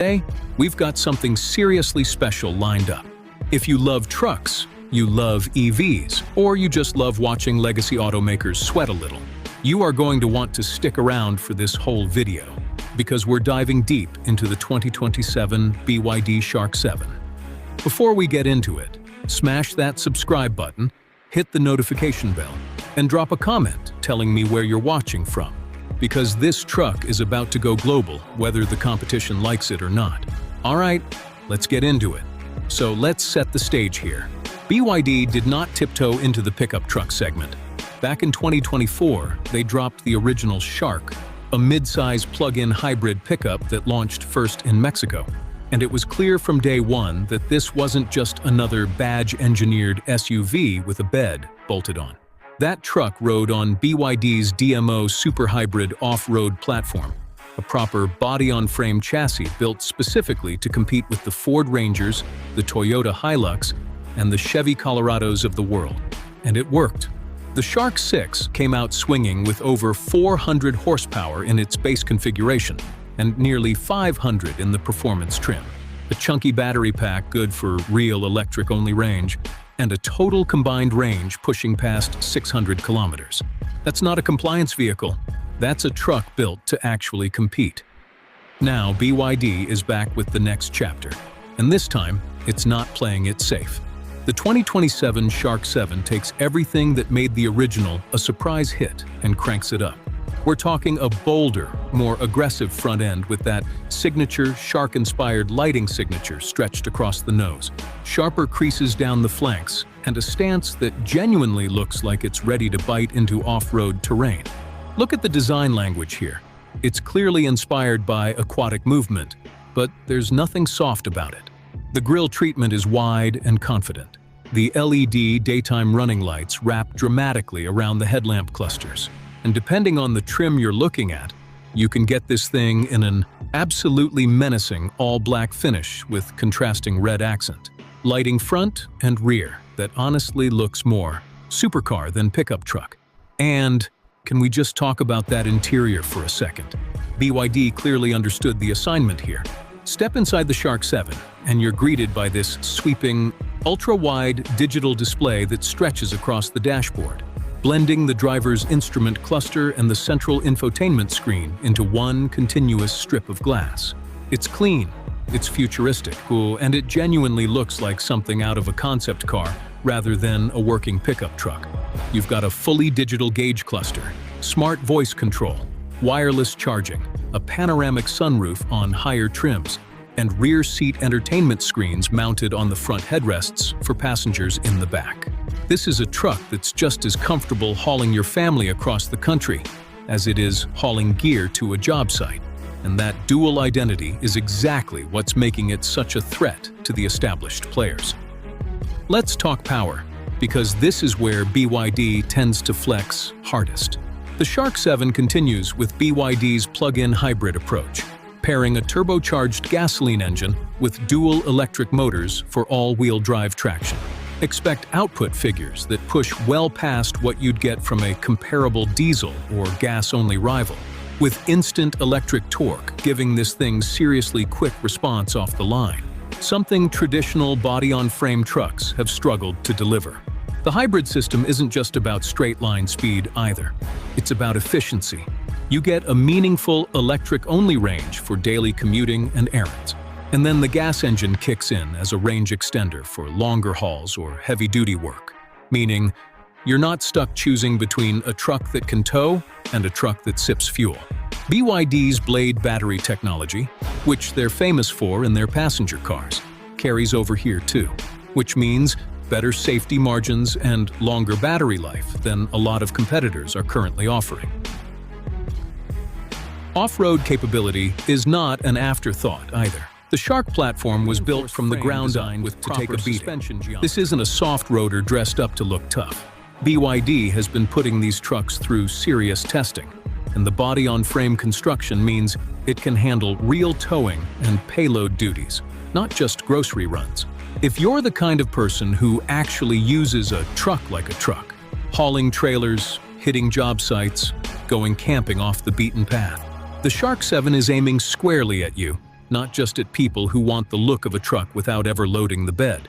Today, we've got something seriously special lined up. If you love trucks, you love EVs, or you just love watching legacy automakers sweat a little, you are going to want to stick around for this whole video, because we're diving deep into the 2027 BYD Shark7. Before we get into it, smash that subscribe button, hit the notification bell, and drop a comment telling me where you're watching from. Because this truck is about to go global, whether the competition likes it or not. Alright, let's get into it. So let's set the stage here. BYD did not tiptoe into the pickup truck segment. Back in 2024, they dropped the original Shark, a mid-size plug-in hybrid pickup that launched first in Mexico. And it was clear from day one that this wasn't just another badge-engineered SUV with a bed bolted on. That truck rode on BYD's DMO Super Hybrid off-road platform, a proper body-on-frame chassis built specifically to compete with the Ford Rangers, the Toyota Hilux, and the Chevy Colorados of the world. And it worked. The Shark 6 came out swinging with over 400 horsepower in its base configuration, and nearly 500 in the performance trim. A chunky battery pack good for real electric-only range, and a total combined range pushing past 600 kilometers. That's not a compliance vehicle. That's a truck built to actually compete. Now BYD is back with the next chapter, and this time, it's not playing it safe. The 2027 Shark7 takes everything that made the original a surprise hit and cranks it up. We're talking a bolder, more aggressive front end with that signature Shark-inspired lighting signature stretched across the nose, sharper creases down the flanks, and a stance that genuinely looks like it's ready to bite into off-road terrain. Look at the design language here. It's clearly inspired by aquatic movement, but there's nothing soft about it. The grille treatment is wide and confident. The LED daytime running lights wrap dramatically around the headlamp clusters. And depending on the trim you're looking at, you can get this thing in an absolutely menacing all-black finish with contrasting red accent. Lighting front and rear that honestly looks more supercar than pickup truck. And can we just talk about that interior for a second? BYD clearly understood the assignment here. Step inside the Shark7, and you're greeted by this sweeping, ultra-wide digital display that stretches across the dashboard, blending the driver's instrument cluster and the central infotainment screen into one continuous strip of glass. It's clean, it's futuristic, and it genuinely looks like something out of a concept car rather than a working pickup truck. You've got a fully digital gauge cluster, smart voice control, wireless charging, a panoramic sunroof on higher trims, and rear seat entertainment screens mounted on the front headrests for passengers in the back. This is a truck that's just as comfortable hauling your family across the country as it is hauling gear to a job site. And that dual identity is exactly what's making it such a threat to the established players. Let's talk power, because this is where BYD tends to flex hardest. The Shark7 continues with BYD's plug-in hybrid approach, pairing a turbocharged gasoline engine with dual electric motors for all-wheel drive traction. Expect output figures that push well past what you'd get from a comparable diesel or gas-only rival, with instant electric torque giving this thing seriously quick response off the line, something traditional body-on-frame trucks have struggled to deliver. The hybrid system isn't just about straight-line speed either. It's about efficiency. You get a meaningful electric-only range for daily commuting and errands. And then the gas engine kicks in as a range extender for longer hauls or heavy-duty work, meaning you're not stuck choosing between a truck that can tow and a truck that sips fuel. BYD's Blade battery technology, which they're famous for in their passenger cars, carries over here too, which means better safety margins and longer battery life than a lot of competitors are currently offering. Off-road capability is not an afterthought either. The Shark platform was built from the ground up to take a beating. This isn't a soft roader dressed up to look tough. BYD has been putting these trucks through serious testing, and the body-on-frame construction means it can handle real towing and payload duties, not just grocery runs. If you're the kind of person who actually uses a truck like a truck, hauling trailers, hitting job sites, going camping off the beaten path, the Shark7 is aiming squarely at you. not just at people who want the look of a truck without ever loading the bed.